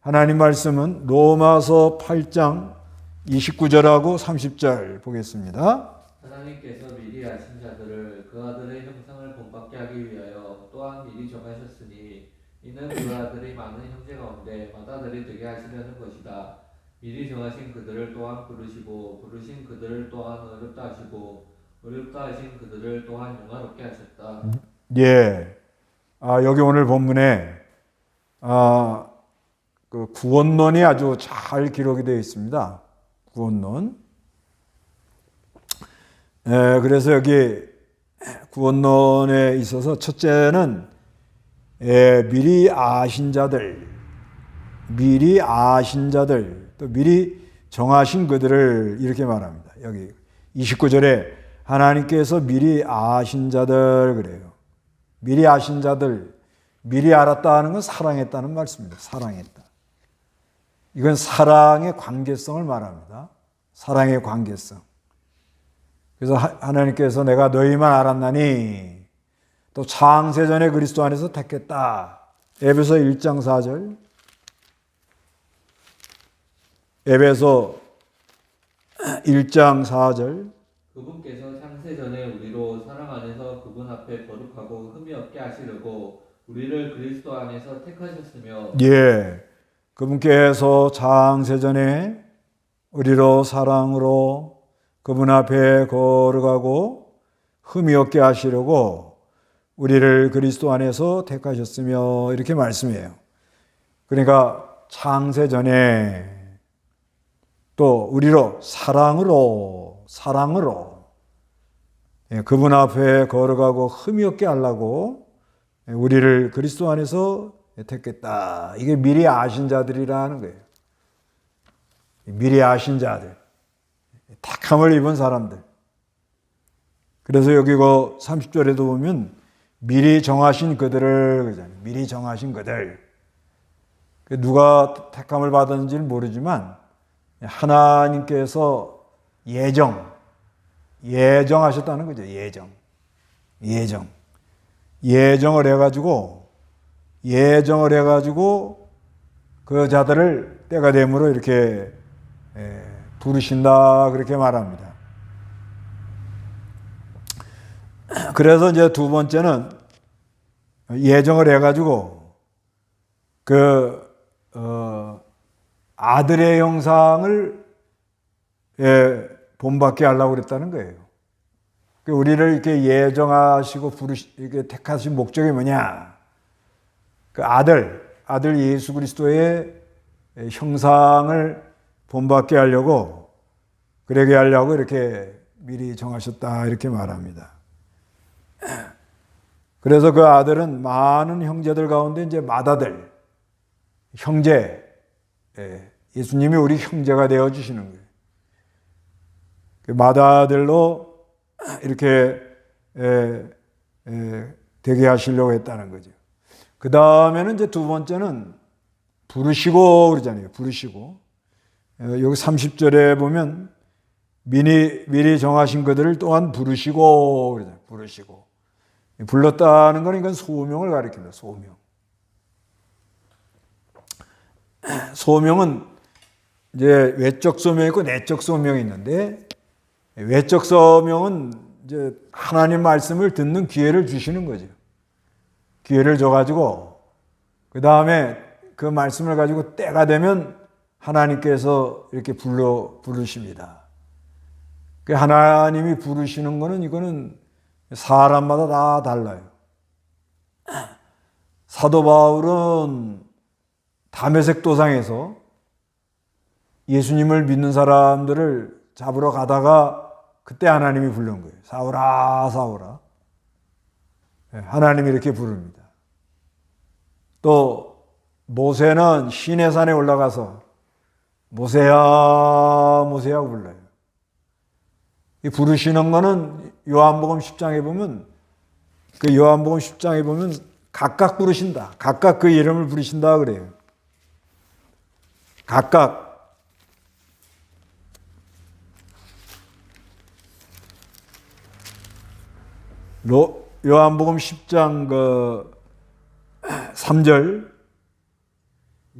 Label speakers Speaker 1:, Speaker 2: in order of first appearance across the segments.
Speaker 1: 하나님 말씀은 로마서 8장 29절하고 30절 보겠습니다.
Speaker 2: 하나님께서 미리 아신 자들을 그 아들의 형상을 본받게 하기 위하여 또한 미리 정하셨으니 이는 그 아들이 많은 형제 가운데 맏아들이 되게 하시려는 것이다. 미리 정하신 그들을 또한 부르시고 부르신 그들을 또한 어렵다 하시고 어렵다 하신 그들을 또한 영화롭게 하셨다.
Speaker 1: 예. 여기 오늘 본문에 그 구원론이 아주 잘 기록이 되어 있습니다. 구원론. 그래서 여기 구원론에 있어서 첫째는 미리 아신 자들, 또 미리 정하신 그들을 이렇게 말합니다. 여기 29절에 하나님께서 미리 아신 자들 그래요. 미리 아신 자들, 미리 알았다는 건 사랑했다는 말씀입니다. 사랑했다. 이건 사랑의 관계성을 말합니다. 사랑의 관계성. 그래서 하나님께서 내가 너희만 알았나니 또 창세전에 그리스도 안에서 택했다. 에베소 1장 4절. 에베소 1장 4절.
Speaker 2: 그분께서 창세전에 우리로 사랑 안에서 그분 앞에 거룩하고 흠이 없게 하시려고 우리를 그리스도 안에서 택하셨으며
Speaker 1: 예. 그분께서 창세전에 우리로 사랑으로 그분 앞에 거룩하고 흠이 없게 하시려고 우리를 그리스도 안에서 택하셨으며 이렇게 말씀해요. 그러니까 창세전에 또 우리로 사랑으로 그분 앞에 거룩하고 흠이 없게 하려고 우리를 그리스도 안에서 택했다. 이게 미리 아신 자들이라는 거예요. 미리 아신 자들. 택함을 입은 사람들. 그래서 여기 그 30절에도 보면 미리 정하신 그들을 그러잖아요. 미리 정하신 그들. 누가 택함을 받았는지는 모르지만 하나님께서 예정하셨다는 거죠. 예정을 해가지고 그 자들을 때가 되므로 이렇게 부르신다 그렇게 말합니다. 그래서 이제 두 번째는 예정을 해가지고 아들의 형상을 본받게 하려고 그랬다는 거예요. 우리를 이렇게 예정하시고 이렇게 택하신 목적이 뭐냐? 그 아들 예수 그리스도의 형상을 본받게 하려고 그러게 하려고 이렇게 미리 정하셨다 이렇게 말합니다. 그래서 그 아들은 많은 형제들 가운데 이제 맏아들, 형제, 예수님이 우리 형제가 되어 주시는 거예요. 그 맏아들로 이렇게 되게 하시려고 했다는 거죠. 그 다음에는 이제 두 번째는 부르시고 그러잖아요. 부르시고. 여기 30절에 보면 미리 정하신 그들을 또한 부르시고 그러잖아요. 부르시고. 불렀다는 건 이건 소명을 가리킵니다. 소명은 이제 외적 소명이 있고 내적 소명이 있는데 외적 소명은 이제 하나님 말씀을 듣는 기회를 주시는 거죠. 기회를 줘가지고 그 다음에 그 말씀을 가지고 때가 되면 하나님께서 이렇게 부르십니다. 그 하나님이 부르시는 거는 이거는 사람마다 다 달라요. 사도 바울은 다메섹 도상에서 예수님을 믿는 사람들을 잡으러 가다가 그때 하나님이 부른 거예요. 사울아. 하나님이 이렇게 부릅니다. 또 모세는 시내산에 올라가서 모세야 불러요. 이 부르시는 거는 요한복음 10장에 보면 각각 부르신다. 각각 그 이름을 부르신다 그래요. 각각. 요한복음 10장 3절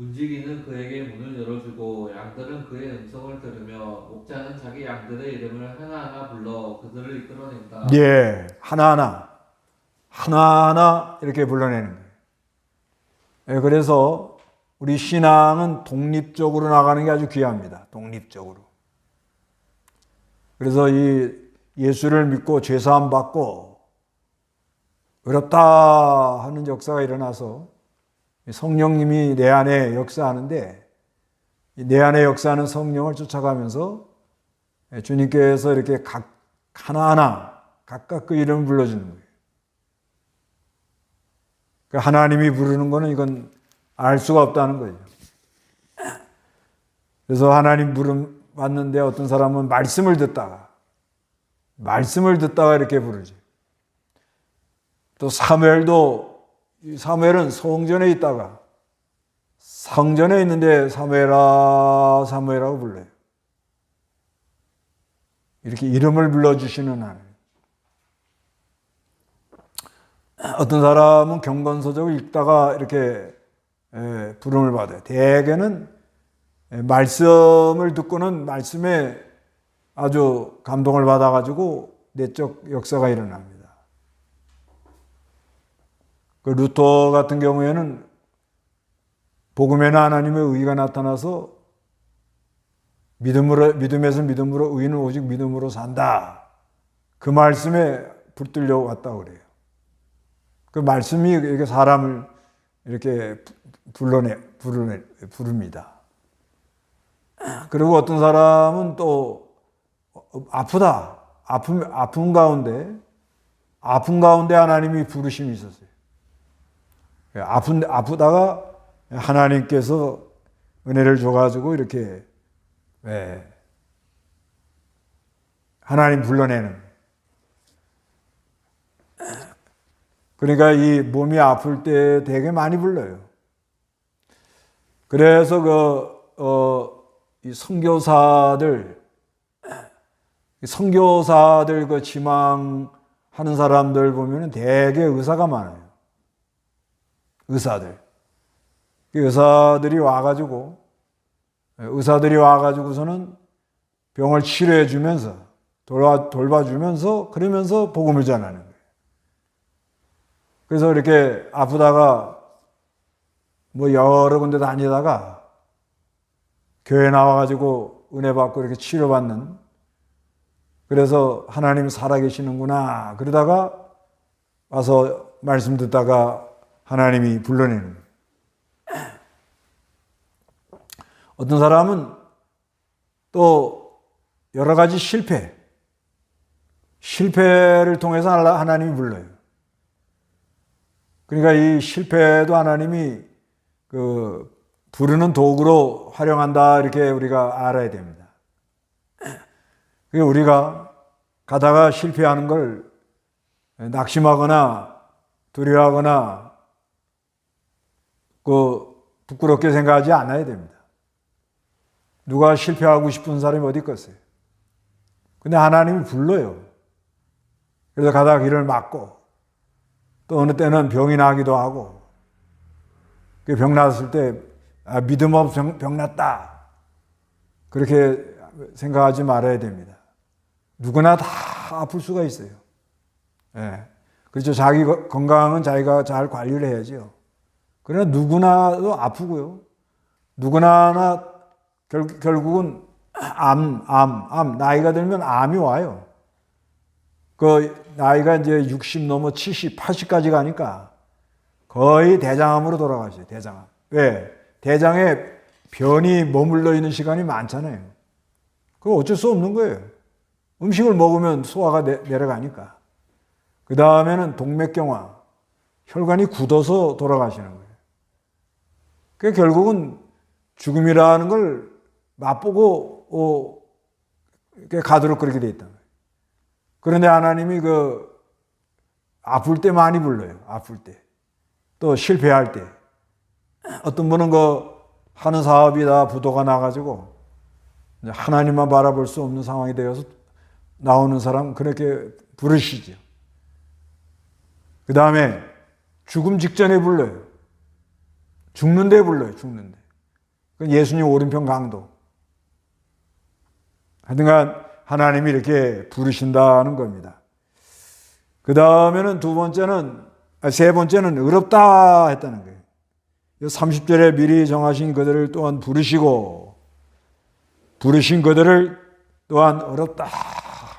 Speaker 2: 문지기는 그에게 문을 열어주고 양들은 그의 음성을 들으며 목자는 자기 양들의 이름을 하나하나 불러 그들을 이끌어낸다.
Speaker 1: 예, 하나하나 이렇게 불러내는 거예요. 예, 그래서 우리 신앙은 독립적으로 나가는 게 아주 귀합니다. 독립적으로. 그래서 이 예수를 믿고 죄사함 받고 어렵다 하는 역사가 일어나서 성령님이 내 안에 역사하는데 내 안에 역사하는 성령을 쫓아가면서 주님께서 이렇게 하나하나 각각 그 이름을 불러주는 거예요. 하나님이 부르는 거는 이건 알 수가 없다는 거예요. 그래서 하나님 부름 받는데 어떤 사람은 말씀을 듣다가 이렇게 부르죠. 또 사무엘은 성전에 있다가 성전에 있는데 사무엘하고 불러요. 이렇게 이름을 불러주시는 하나님. 어떤 사람은 경건서적을 읽다가 이렇게 부름을 받아요. 대개는 말씀을 듣고는 말씀에 아주 감동을 받아가지고 내적 역사가 일어납니다. 그 루터 같은 경우에는 복음에는 하나님의 의가 나타나서 믿음에서 믿음으로 의인은 오직 믿음으로 산다. 그 말씀에 붙들려 왔다고 그래요. 그 말씀이 이렇게 사람을 이렇게 부릅니다. 그리고 어떤 사람은 또 아픈 가운데 하나님이 부르심이 있었어요. 아프다가 하나님께서 은혜를 줘가지고 이렇게 하나님 불러내는. 그러니까 이 몸이 아플 때 되게 많이 불러요. 그래서 이 선교사들 그 지망하는 사람들 보면은 되게 의사가 많아요. 의사들이 와가지고서는 병을 치료해 주면서 돌봐주면서 그러면서 복음을 전하는 거예요. 그래서 이렇게 아프다가 뭐 여러 군데 다니다가 교회 나와가지고 은혜 받고 이렇게 치료받는, 그래서 하나님이 살아계시는구나 그러다가 와서 말씀 듣다가 하나님이 불러내는 거예요. 어떤 사람은 또 여러 가지 실패를 통해서 하나님이 불러요. 그러니까 이 실패도 하나님이 부르는 도구로 활용한다, 이렇게 우리가 알아야 됩니다. 우리가 가다가 실패하는 걸 낙심하거나 두려워하거나 부끄럽게 생각하지 않아야 됩니다. 누가 실패하고 싶은 사람이 어디 있겠어요? 근데 하나님이 불러요. 그래서 가다가 길을 막고 또 어느 때는 병이 나기도 하고, 병 났을 때 믿음 없이 병 났다 그렇게 생각하지 말아야 됩니다. 누구나 다 아플 수가 있어요. 그렇죠. 자기 건강은 자기가 잘 관리를 해야죠. 그러나 누구나도 아프고요. 누구나 결국은 나이가 들면 암이 와요. 나이가 이제 60 넘어 70, 80까지 가니까 거의 대장암으로 돌아가죠. 대장암. 왜? 대장에 변이 머물러 있는 시간이 많잖아요. 그거 어쩔 수 없는 거예요. 음식을 먹으면 소화가 내려가니까. 그 다음에는 동맥경화, 혈관이 굳어서 돌아가시는 거예요. 그 결국은 죽음이라는 걸 맛보고 가도록 그렇게 돼 있다는 거예요. 그런데 하나님이 아플 때 많이 불러요. 아플 때. 또 실패할 때. 어떤 분은 하는 사업이 다 부도가 나가지고 하나님만 바라볼 수 없는 상황이 되어서 나오는 사람 그렇게 부르시죠. 그 다음에 죽음 직전에 불러요. 죽는데 불러요. 죽는데. 그건 예수님 오른편 강도. 하여튼간 하나님이 이렇게 부르신다는 겁니다. 그 다음에는 세 번째는 의롭다 했다는 거예요. 30절에 미리 정하신 그들을 또한 부르시고, 부르신 그들을 또한 의롭다.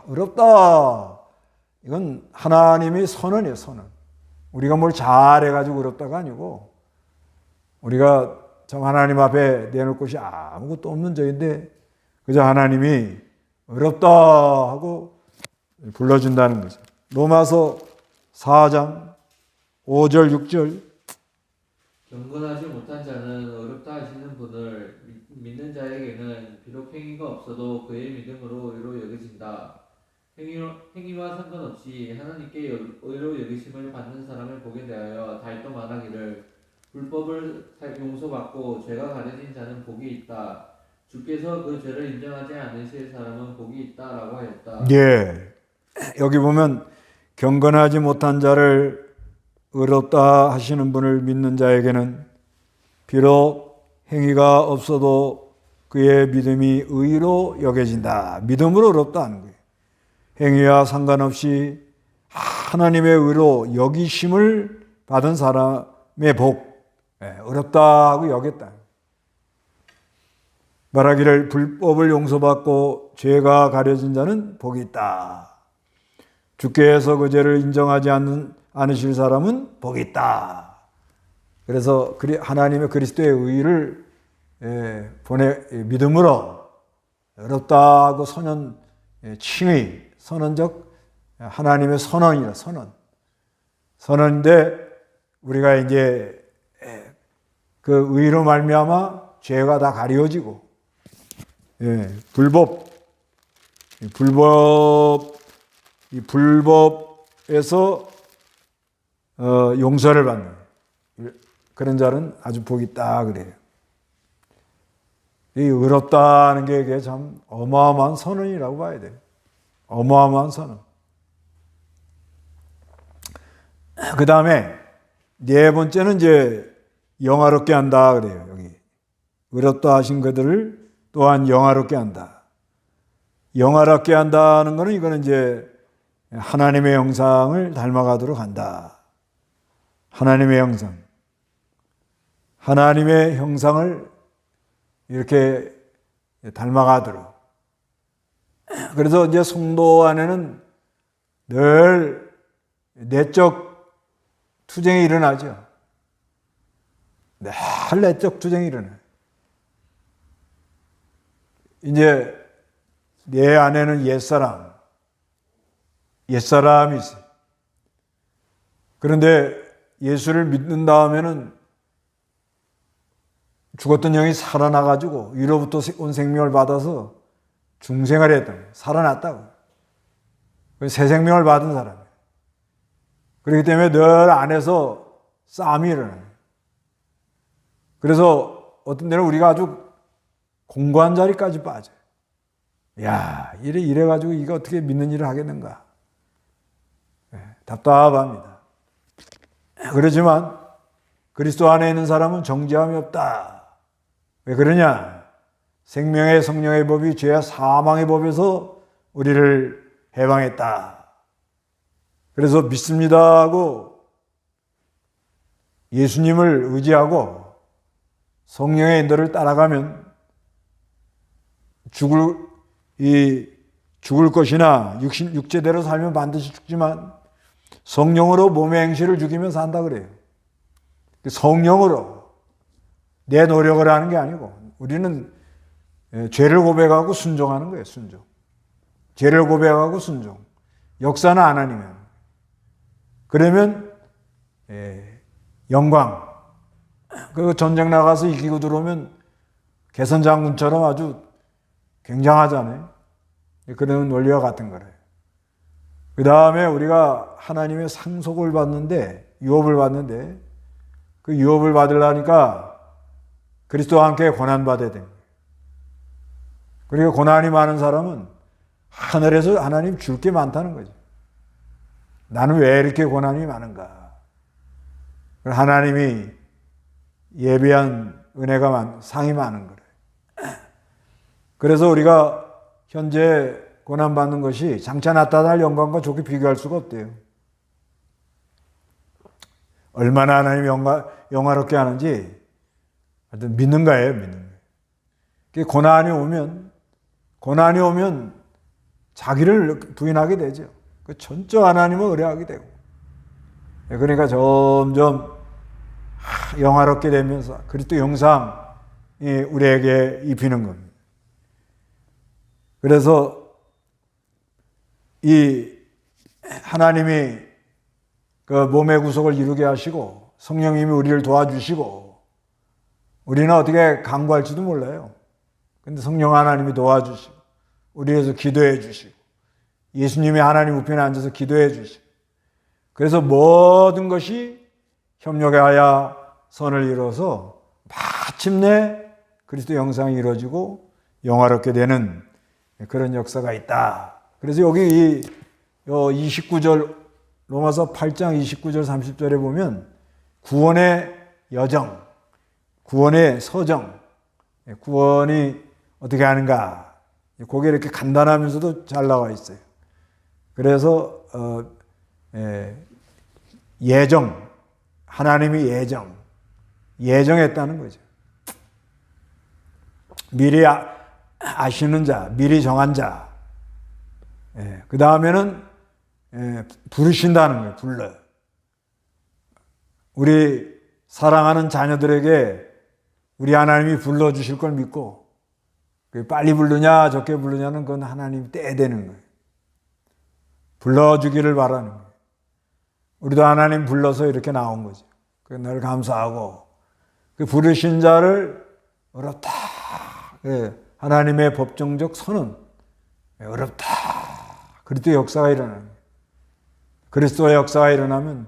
Speaker 1: 의롭다. 이건 하나님의 선언이에요, 선언. 우리가 뭘 잘해가지고 의롭다가 아니고, 우리가 참 하나님 앞에 내놓을 것이 아무것도 없는 저인데, 그저 하나님이 의롭다 하고 불러준다는 거죠. 로마서 4장 5절 6절.
Speaker 2: 경건하지 못한 자는 어렵다 하시는 분을 믿는 자에게는 비록 행위가 없어도 그의 믿음으로 의로 여겨진다. 행위와 상관없이 하나님께 의로 여기심을 받는 사람을 보게 대하여 달도 말하기를 불법을 용서받고 죄가 가려진 자는 복이 있다. 주께서 그 죄를 인정하지 않으실 사람은 복이 있다라고 하였다.
Speaker 1: 예. 여기 보면 경건하지 못한 자를 의롭다 하시는 분을 믿는 자에게는 비록 행위가 없어도 그의 믿음이 의로 여겨진다. 믿음으로 의롭다 하는 거예요. 행위와 상관없이 하나님의 의로 여기심을 받은 사람의 복, 의롭다 하고 여겼다. 말하기를 불법을 용서받고 죄가 가려진 자는 복이 있다. 주께서 그 죄를 인정하지 않으실 사람은 복이 있다. 그래서 하나님의 그리스도의 의를 믿음으로 의롭다고 칭의, 선언적 하나님의 선언이라 선언인데 우리가 이제 그 의로 말미암아 죄가 다 가려지고 불법에서 용서를 받는 그런 자는 아주 복이 있다 그래요. 이 의롭다는 게 이게 참 어마어마한 선언이라고 봐야 돼요. 어마어마한 선언. 그 다음에 네 번째는 이제 영화롭게 한다 그래요. 여기 의롭다 하신 그들을 또한 영화롭게 한다. 영화롭게 한다는 것은 이거는 이제 하나님의 형상을 닮아가도록 한다. 하나님의 형상. 하나님의 형상을 이렇게 닮아가도록. 그래서 이제 성도 안에는 늘 내적 투쟁이 일어나죠. 늘 내적 투쟁이 일어나요. 이제 내 안에는 옛사람이 있어요. 그런데 예수를 믿는 다음에는 죽었던 영이 살아나가지고 위로부터 온 생명을 받아서 중생을 했던 거예요. 살아났다고. 새 생명을 받은 사람이에요. 그렇기 때문에 늘 안에서 싸움이 일어나요. 그래서 어떤 때는 우리가 아주 공고한 자리까지 빠져요. 야, 이래가지고 이거 어떻게 믿는 일을 하겠는가. 답답합니다. 그렇지만 그리스도 안에 있는 사람은 정죄함이 없다. 왜 그러냐? 생명의 성령의 법이 죄와 사망의 법에서 우리를 해방했다. 그래서 믿습니다 하고 예수님을 의지하고 성령의 인도를 따라가면 죽을 것이나 육체대로 살면 반드시 죽지만 성령으로 몸의 행실을 죽이면 산다 그래요. 성령으로 내 노력을 하는 게 아니고 우리는 죄를 고백하고 순종하는 거예요. 순종. 죄를 고백하고 순종. 역사는 안 아니면. 그러면 영광. 그 전쟁 나가서 이기고 들어오면 개선장군처럼 아주 굉장하잖아요. 그런 원리와 같은 거래요. 그 다음에 우리가 하나님의 상속을 받는데, 유업을 받는데, 그 유업을 받으려니까 그리스도와 함께 고난받아야 됩니다. 그리고 고난이 많은 사람은 하늘에서 하나님 줄 게 많다는 거죠. 나는 왜 이렇게 고난이 많은가? 하나님이 예비한 은혜가 상이 많은 거예요. 그래서 우리가 현재 고난받는 것이 장차 나타날 영광과 좋게 비교할 수가 없대요. 얼마나 하나님 영화롭게 하는지 하여튼 믿는 거예요, 믿는 거예요. 고난이 오면 자기를 부인하게 되죠. 그 전적 하나님을 의뢰하게 되고. 그러니까 점점 영화롭게 되면서 그리스도 형상이 우리에게 입히는 겁니다. 그래서 이 하나님이 그 몸의 구속을 이루게 하시고 성령님이 우리를 도와주시고 우리는 어떻게 간구할지도 몰라요. 근데 성령 하나님이 도와주시고 우리 위해서 기도해 주시고 예수님이 하나님 우편에 앉아서 기도해 주시고 그래서 모든 것이 협력하여 선을 이뤄서 마침내 그리스도 형상이 이루어지고 영화롭게 되는 그런 역사가 있다. 그래서 여기 이 29절 로마서 8장 29절 30절에 보면 구원의 여정, 구원의 서정, 구원이 어떻게 하는가 그게 이렇게 간단하면서도 잘 나와 있어요. 그래서 예정, 하나님이 예정했다는 거죠. 미리 아시는 자, 미리 정한 자. 그 다음에는 부르신다는 거예요. 불러요. 우리 사랑하는 자녀들에게 우리 하나님이 불러주실 걸 믿고 빨리 부르냐 적게 부르냐는 건 하나님 때에 되는 거예요. 불러주기를 바라는 거예요. 우리도 하나님 불러서 이렇게 나온 거죠. 늘 감사하고 그 부르신 자를 어렵다. 하나님의 법정적 선언 어렵다. 그리스도의 역사가 일어나는 거예요. 그리스도의 역사가 일어나면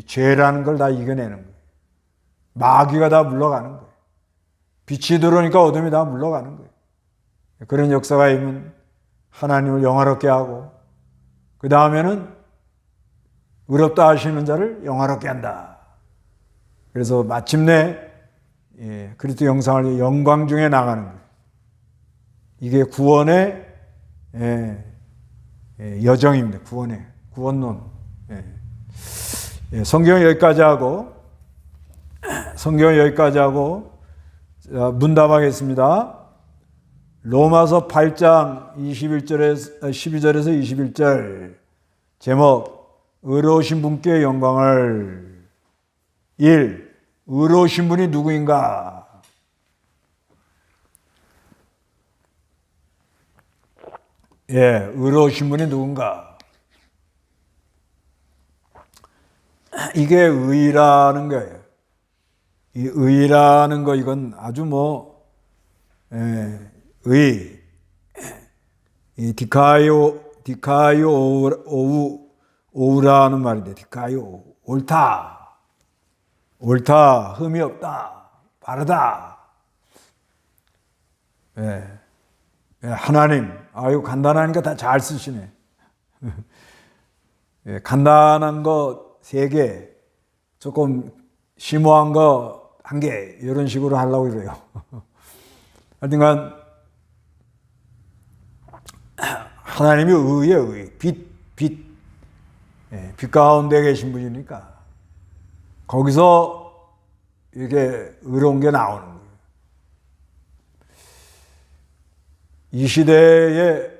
Speaker 1: 죄라는 걸 다 이겨내는 거예요. 마귀가 다 물러가는 거예요. 빛이 들어오니까 어둠이 다 물러가는 거예요. 그런 역사가 있으면 하나님을 영화롭게 하고 그 다음에는 의롭다 하시는 자를 영화롭게 한다. 그래서 마침내 그리스도 형상을 영광 중에 나가는 거예요. 이게 구원의 여정입니다. 구원론. 성경은 여기까지 하고 문답하겠습니다. 로마서 8장 12절에서 21절 제목 의로우신 분께 영광을 1. 의로우신 분이 누구인가? 의로우신 분이 누군가? 이게 의라는 거예요. 이 의라는 거 이건 아주 이 디카이오 오우라는 말인데 디카이오 옳다, 흠이 없다, 바르다. 하나님, 아유 간단하니까 다 잘 쓰시네. 간단한 거 3개, 조금 심오한 거 1개 이런 식으로 하려고 그래요. 하여튼간 하나님이 의예요. 빛 가운데 계신 분이니까 거기서 이게 의로운 게 나오는 거예요. 이 시대에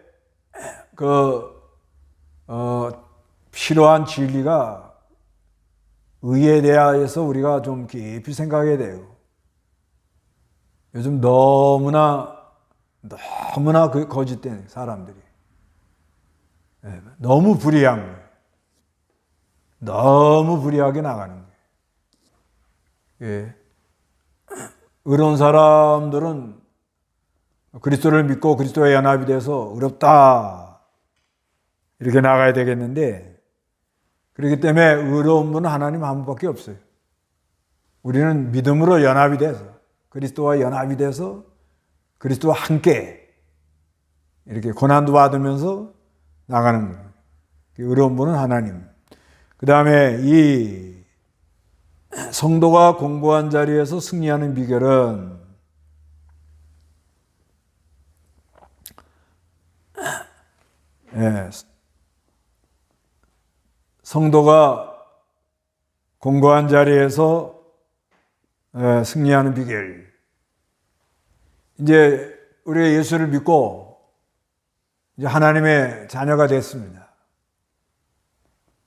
Speaker 1: 필요한 진리가 의에 대하여서 우리가 좀 깊이 생각해야 돼요. 요즘 너무나 거짓된 사람들이 너무 불의한 거예요. 너무 불의하게 나가는 거예요. 의로운 사람들은 그리스도를 믿고 그리스도의 연합이 돼서 의롭다 이렇게 나가야 되겠는데 그렇기 때문에 의로운 분은 하나님 한 분밖에 없어요. 우리는 믿음으로 연합이 돼서 그리스도와 연합이 돼서 그리스도와 함께 이렇게 고난도 받으면서 나가는 거예요. 의로운 분은 하나님. 그 다음에 성도가 공고한 자리에서 승리하는 비결은 성도가 공고한 자리에서 승리하는 비결. 이제 우리가 예수를 믿고 이제 하나님의 자녀가 됐습니다.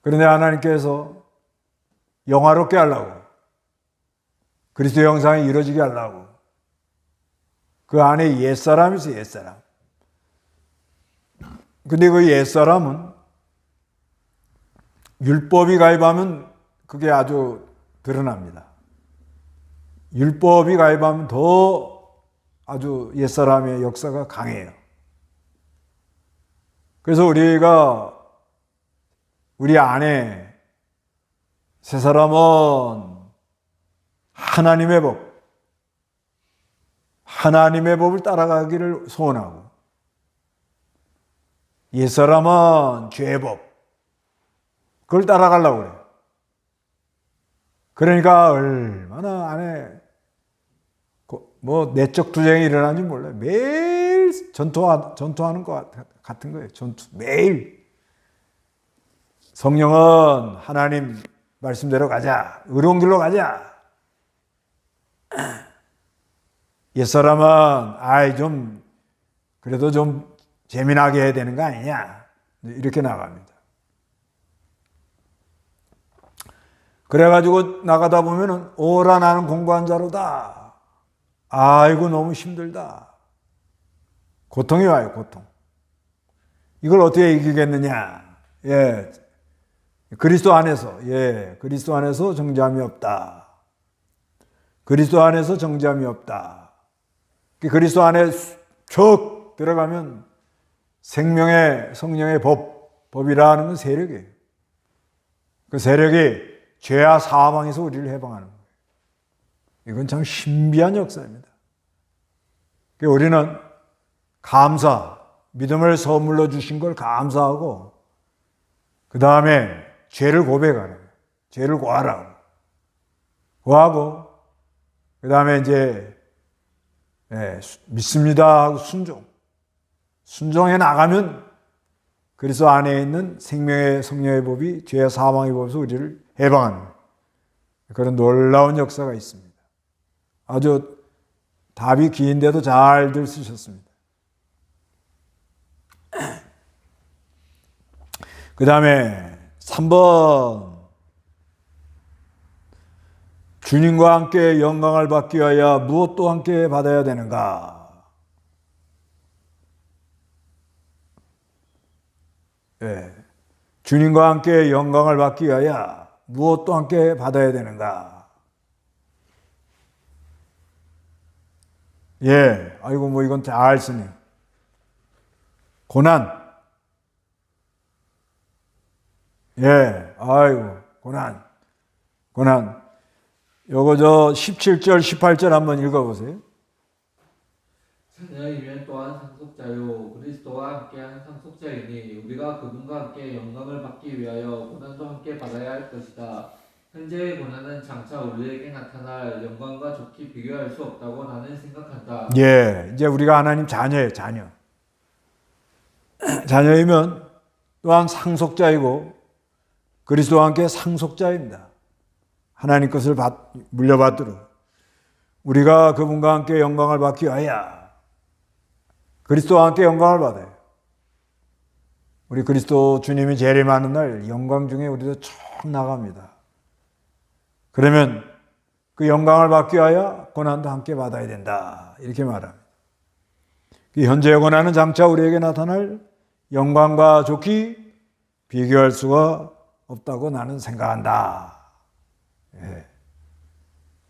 Speaker 1: 그런데 하나님께서 영화롭게 하려고, 그리스도 형상이 이루어지게 하려고 그 안에 옛사람이 있어요. 옛사람. 근데 그 옛사람은 율법이 가입하면 그게 아주 드러납니다. 율법이 가입하면 더 아주 옛사람의 역사가 강해요. 그래서 우리가 우리 안에 새 사람은 하나님의 법을 따라가기를 소원하고, 옛사람은 죄의 법, 그걸 따라가려고 그래요. 그러니까 얼마나 안에 뭐 내적 투쟁이 일어나는지 몰라요. 매일 전투하는 것 같은 거예요. 전투 매일. 성령은 하나님 말씀대로 가자, 의로운 길로 가자. 옛사람은 그래도 좀 재미나게 해야 되는 거 아니냐, 이렇게 나갑니다. 그래가지고 나가다 보면은 오라 나는 공고한 자로다. 아이고 너무 힘들다. 고통이 와요. 고통. 이걸 어떻게 이기겠느냐. 그리스도 안에서 그리스도 안에서 정죄함이 없다. 그리스도 안에서 정죄함이 없다. 그리스도 안에 쭉 들어가면 생명의 성령의 법이라는 건 세력이에요. 그 세력이 죄와 사망에서 우리를 해방하는 거예요. 이건 참 신비한 역사입니다. 우리는 믿음을 선물로 주신 걸 감사하고, 그 다음에 죄를 고백하는 거예요. 죄를 구하고, 그 다음에 이제 믿습니다 하고 순종해 나가면 그리스도 안에 있는 생명의 성령의 법이 죄와 사망의 법에서 우리를 해방하는 그런 놀라운 역사가 있습니다. 아주 답이 긴데도 잘들 쓰셨습니다. 그 다음에 3번, 주님과 함께 영광을 받기 위하여 무엇도 함께 받아야 되는가? 주님과 함께 영광을 받기 위하여 무엇도 함께 받아야 되는가? 아이고 뭐 이건 잘 쓰네. 고난. 아이고 고난. 요거 17절 18절 한번 읽어보세요.
Speaker 2: 자녀이면 또한 상속자요 그리스도와 함께한 상속자이니 우리가 그분과 함께 영광을 받기 위하여 고난도 함께 받아야 할 것이다. 현재의 고난은 장차 우리에게 나타날 영광과 좋게 비교할 수 없다고 나는 생각한다.
Speaker 1: 이제 우리가 하나님 자녀예요. 자녀이면 또한 상속자이고 그리스도와 함께 상속자입니다. 하나님 것을 물려받도록 우리가 그분과 함께 영광을 받기 위하여 그리스도와 함께 영광을 받아요. 우리 그리스도 주님이 재림하는 날 영광 중에 우리도 쭉 나갑니다. 그러면 그 영광을 받기 위하여 고난도 함께 받아야 된다. 이렇게 말합니다. 그 현재의 고난은 장차 우리에게 나타날 영광과 좋기 비교할 수가 없다고 나는 생각한다.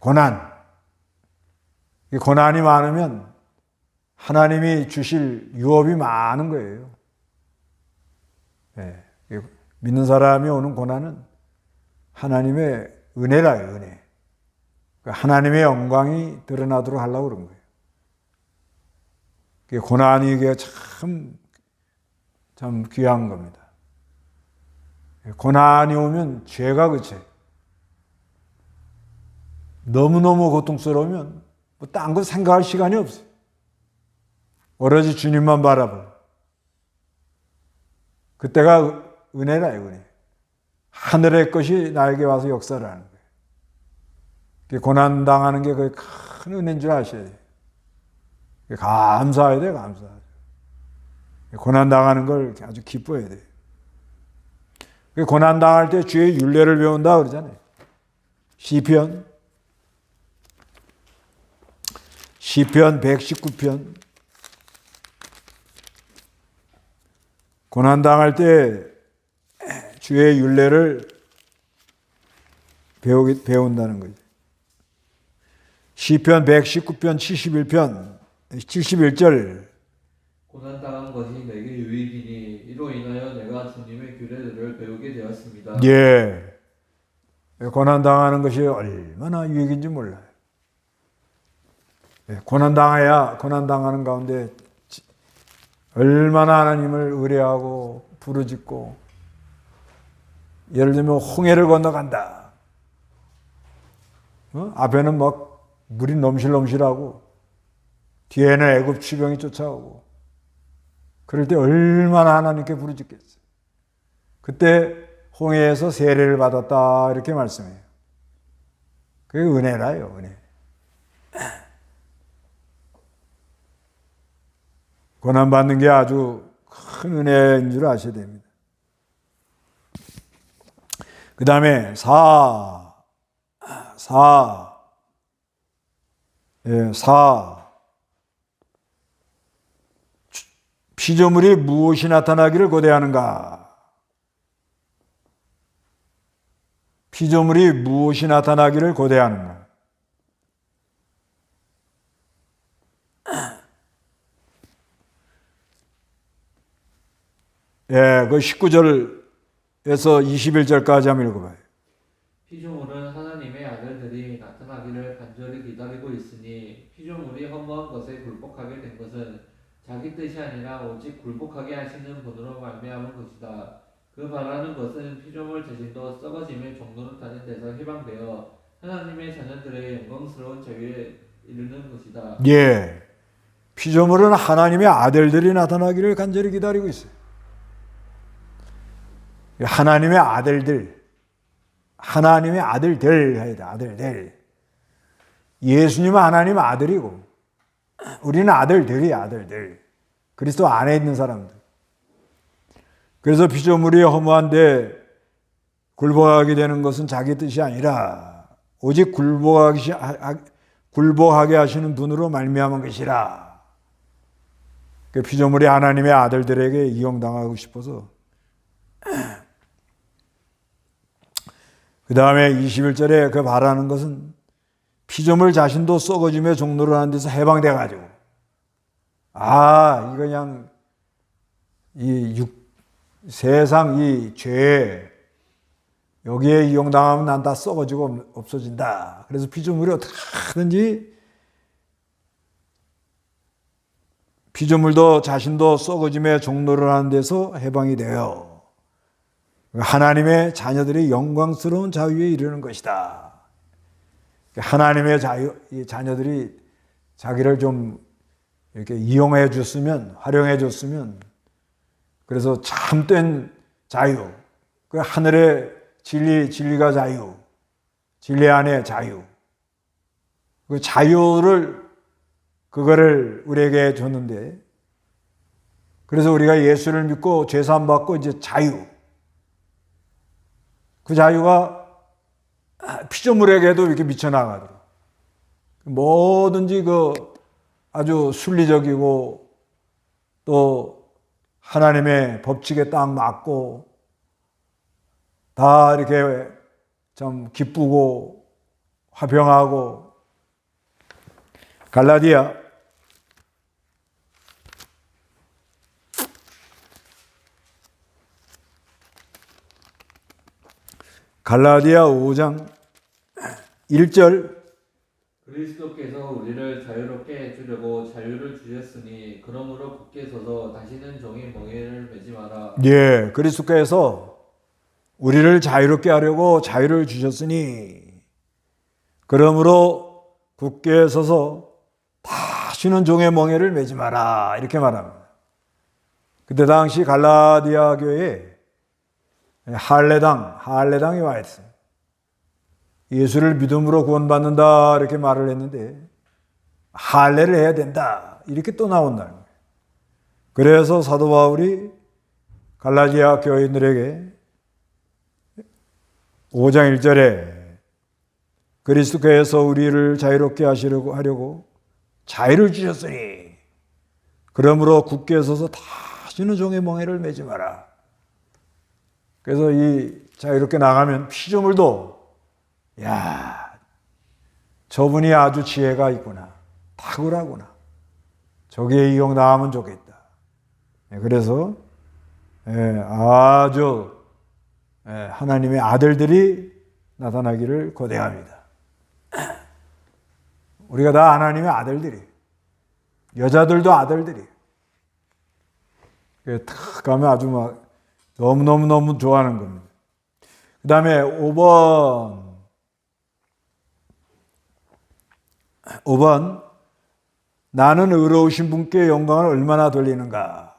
Speaker 1: 고난이 많으면 하나님이 주실 유업이 많은 거예요. 믿는 사람이 오는 고난은 하나님의 은혜라요, 은혜. 하나님의 영광이 드러나도록 하려고 그런 거예요. 고난이 이게 참 귀한 겁니다. 고난이 오면 죄가 그쳐요. 너무너무 고통스러우면 뭐 딴 거 생각할 시간이 없어요. 오로지 주님만 바라보고. 그때가 은혜라요, 은혜. 하늘의 것이 나에게 와서 역사를 하는 거예요. 고난당하는 게 거의 큰 은혜인 줄 아셔야 돼요. 감사해야 돼요, 감사해야 돼요. 고난당하는 걸 아주 기뻐해야 돼요. 고난당할 때 주의 율례를 배운다 그러잖아요. 시편 119편. 고난당할 때 주의 율례를 배운다는 거죠. 시편 119편 71절.
Speaker 2: 고난당한 것이 내게 유익이니 이로 인하여 내가 주님의 규례들을 배우게 되었습니다.
Speaker 1: 예. 고난당하는 것이 얼마나 유익인지 몰라요. 고난당해야 고난당하는 가운데 얼마나 하나님을 의뢰하고 부르짖고, 예를 들면 홍해를 건너간다. 앞에는 막 물이 넘실넘실하고 뒤에는 애굽 취병이 쫓아오고, 그럴 때 얼마나 하나님께 부르짖겠어요. 그때 홍해에서 세례를 받았다 이렇게 말씀해요. 그게 은혜라요, 은혜. 고난받는 게 아주 큰 은혜인 줄 아셔야 됩니다. 그 다음에 4. 피조물이 무엇이 나타나기를 고대하는가? 피조물이 무엇이 나타나기를 고대하는가? 예, 그 19절에서 21절까지 한번 읽어봐요.
Speaker 2: 피조물은 하나님의 아들들이 나타나기를 간절히 기다리고 있으니 피조물이 허무한 것에 굴복하게 된 것은 자기 뜻이 아니라 오직 굴복하게 하시는 분으로 말미암은 것이다. 그 바라는 것은 피조물 자신도 썩어짐의 종노릇하는 데서 해방되어 하나님의 자녀들의 영광스러운 자유에 이르는 것이다.
Speaker 1: 예, 피조물은 하나님의 아들들이 나타나기를 간절히 기다리고 있어요. 하나님의 아들들, 하나님의 아들들 해야 돼, 아들들. 예수님은 하나님의 아들이고 우리는 아들들이야, 아들들. 그리스도 안에 있는 사람들. 그래서 피조물이 허무한데 굴복하게 되는 것은 자기 뜻이 아니라 오직 굴복하게 하시는 분으로 말미암은 것이라. 그 피조물이 하나님의 아들들에게 이용당하고 싶어서. 그 다음에 21절에 그 바라는 것은 피조물 자신도 썩어짐의 종로를 하는 데서 해방돼가지고, 이거 그냥 세상 이 죄, 여기에 이용당하면 난 다 썩어지고 없어진다. 그래서 피조물이 어떻게 하든지 피조물도 자신도 썩어짐의 종로를 하는 데서 해방이 되어 하나님의 자녀들이 영광스러운 자유에 이르는 것이다. 하나님의 자녀들이 자기를 좀 이렇게 이용해 줬으면, 활용해 줬으면, 그래서 참된 자유, 그 하늘의 진리가 자유, 진리 안에 자유, 그 자유를, 그거를 우리에게 줬는데, 그래서 우리가 예수를 믿고 죄사함 받고 이제 자유, 그 자유가 피조물에게도 이렇게 미쳐나가도록, 뭐든지 아주 순리적이고 또 하나님의 법칙에 딱 맞고 다 이렇게 좀 기쁘고 화평하고. 갈라디아 5장 1절.
Speaker 2: 그리스도께서 우리를 자유롭게 해주려고 자유를 주셨으니 그러므로 굳게 서서 다시는 종의 멍에를 매지 마라.
Speaker 1: 예, 그리스도께서 우리를 자유롭게 하려고 자유를 주셨으니 그러므로 굳게 서서 다시는 종의 멍에를 매지 마라 이렇게 말합니다. 그때 당시 갈라디아 교회에 할례당이 와 있어요. 예수를 믿음으로 구원받는다 이렇게 말을 했는데 할례를 해야 된다 이렇게 또 나온다는 거예요. 그래서 사도 바울이 갈라디아 교인들에게 5장 1절에 그리스도께서 우리를 자유롭게 하려고 자유를 주셨으니 그러므로 굳게 서서 다시는 종의 멍에를 매지 마라. 그래서 이 자유롭게 나가면 피조물도 야, 저분이 아주 지혜가 있구나. 탁월하구나. 저기에 이용당하면 좋겠다. 그래서 아주 하나님의 아들들이 나타나기를 고대합니다. 우리가 다 하나님의 아들들이, 여자들도 아들들이. 탁 가면 아주 막 너무너무 좋아하는 겁니다. 그 다음에 5번 나는 의로우신 분께 영광을 얼마나 돌리는가.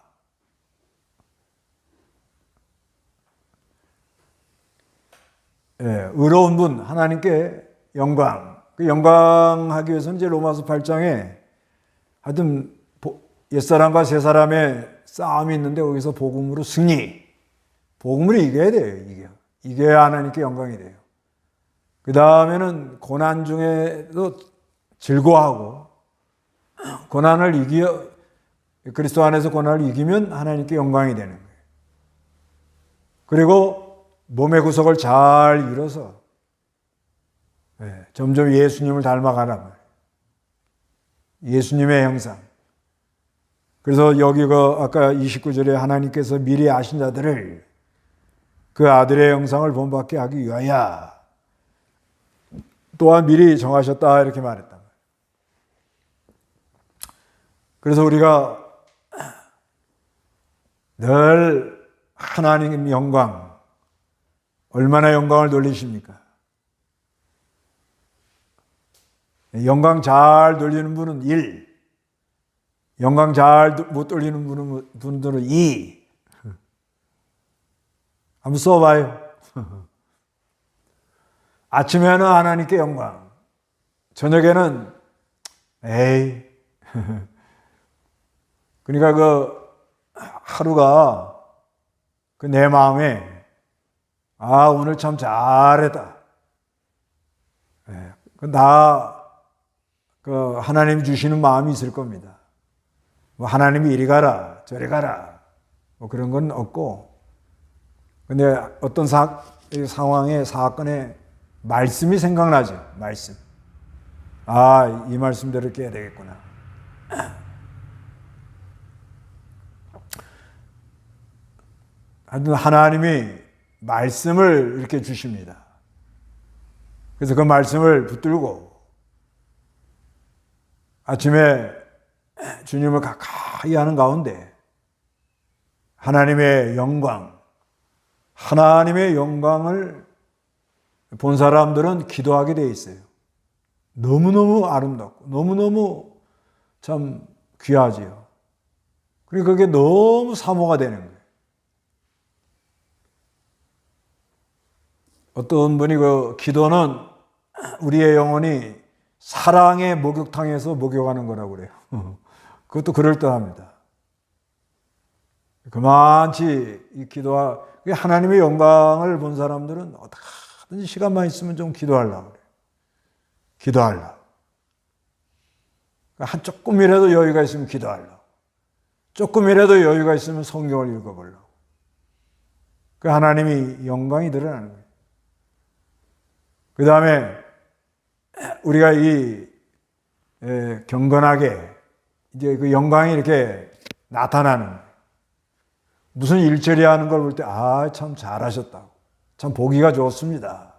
Speaker 1: 의로운 분 하나님께 영광. 그 영광하기 위해서는 이제 로마서 8장에 하여튼 옛사람과 새사람의 싸움이 있는데 거기서 복음으로 승리. 복음으로 이겨야 돼요. 이겨야 하나님께 영광이 돼요. 그 다음에는 고난 중에도 즐거워하고 그리스도 안에서 고난을 이기면 하나님께 영광이 되는 거예요. 그리고 몸의 구석을 잘 이뤄서 점점 예수님을 닮아가란 말이에요. 예수님의 형상. 그래서 여기 아까 29절에 하나님께서 미리 아신 자들을 그 아들의 형상을 본받게 하기 위하여 또한 미리 정하셨다 이렇게 말했다. 그래서 우리가 늘 하나님 영광, 얼마나 영광을 돌리십니까? 영광 잘 돌리는 분은 1, 영광 잘 못 돌리는 분들은 2. 한번 써봐요. 아침에는 하나님께 영광, 저녁에는 에이. 그러니까 그 하루가 그 내 마음에 오늘 참 잘했다. 그 하나님 주시는 마음이 있을 겁니다. 뭐 하나님이 이리 가라 저리 가라 뭐 그런 건 없고, 근데 어떤 상황에 사건에 말씀이 생각나죠. 말씀. 이 말씀대로 깨야 되겠구나. 하나님이 말씀을 이렇게 주십니다. 그래서 그 말씀을 붙들고 아침에 주님을 가까이 하는 가운데 하나님의 영광을 본 사람들은 기도하게 되어 있어요. 너무너무 아름답고 너무너무 참 귀하지요. 그리고 그게 너무 사모가 되는 거예요. 어떤 분이 그 기도는 우리의 영혼이 사랑의 목욕탕에서 목욕하는 거라고 그래요. 그것도 그럴듯합니다. 그만치 이 기도와 하나님의 영광을 본 사람들은 어떻게든지 시간만 있으면 좀 기도하려고 그래요. 기도하려고. 한 조금이라도 여유가 있으면 기도하려고. 조금이라도 여유가 있으면 성경을 읽어보려고. 그 하나님이 영광이 드러나는 거예요. 그 다음에 우리가 경건하게 이제 그 영광이 이렇게 나타나는 거예요. 무슨 일처리 하는 걸 볼 때 참 잘하셨다고, 참 보기가 좋습니다.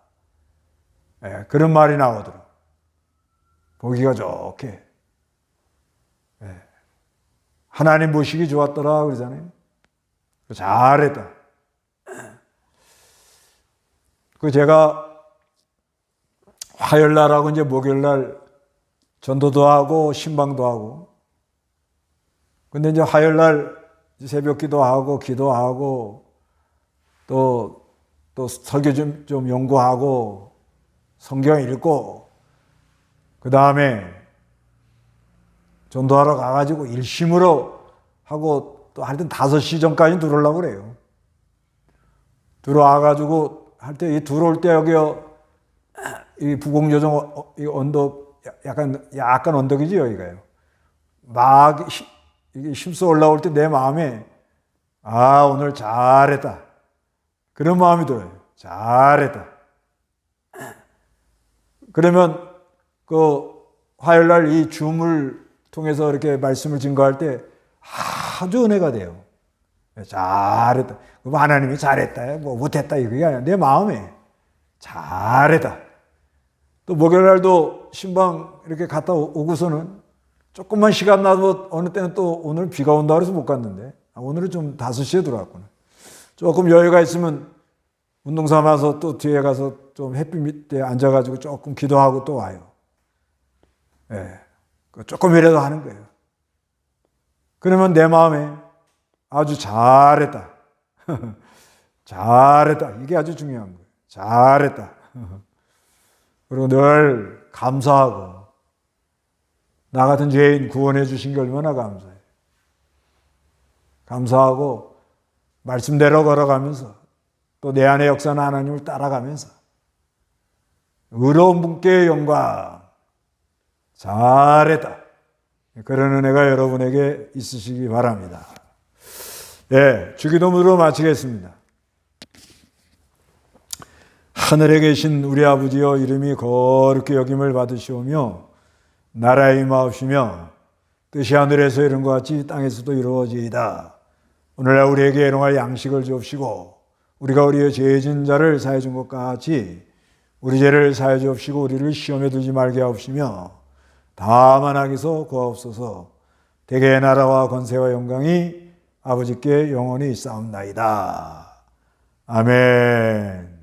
Speaker 1: 그런 말이 나오더라고요. 보기가 좋게. 하나님 보시기 좋았더라 그러잖아요. 잘했다. 제가 화요일날하고 이제 목요일날 전도도 하고 신방도 하고, 근데 이제 화요일날 새벽 기도하고 기도하고 또 설교 좀 연구하고 성경 읽고 그 다음에 전도하러 가가지고 일심으로 하고 또 하여튼 5시 전까지 들어오려고 그래요. 들어와가지고 할 때 들어올 때 여기요 이 부곡요정 이 언덕 약간 언덕이지 여기가요. 막 힘써 올라올 때 내 마음에 아 오늘 잘했다 그런 마음이 들어요. 잘했다. 그러면 그 화요일날 이 줌을 통해서 이렇게 말씀을 증거할 때 아주 은혜가 돼요. 잘했다. 하나님이 잘했다. 뭐 못했다 이게 아니라 내 마음에 잘했다. 또 목요일날도 신방 이렇게 갔다 오고서는 조금만 시간 나도 어느 때는 또 오늘 비가 온다 그래서 못 갔는데 오늘은 좀 5시에 들어왔구나. 조금 여유가 있으면 운동 삼아서 또 뒤에 가서 좀 햇빛 밑에 앉아가지고 조금 기도하고 또 와요. 예, 조금이라도 하는 거예요. 그러면 내 마음에 아주 잘했다. 잘했다. 이게 아주 중요한 거예요. 잘했다. 그리고 늘 감사하고 나 같은 죄인 구원해 주신 게 얼마나 감사해요. 감사하고 말씀대로 걸어가면서 또 내 안에 역사는 하나님을 따라가면서 의로운 분께 영광 잘했다. 그런 은혜가 여러분에게 있으시기 바랍니다. 예, 주기도문으로 마치겠습니다. 하늘에 계신 우리 아버지여 이름이 거룩히 여김을 받으시오며 나라의 임하옵시며 뜻이 하늘에서 이룬 것 같이 땅에서도 이루어지이다. 오늘날 우리에게 일용할 양식을 주옵시고 우리가 우리의 죄 진 자를 사해 준 것 같이 우리 죄를 사해 주옵시고 우리를 시험에 들지 말게 하옵시며 다만 악에서 구하옵소서. 대개의 나라와 권세와 영광이 아버지께 영원히 있사옵나이다. 아멘.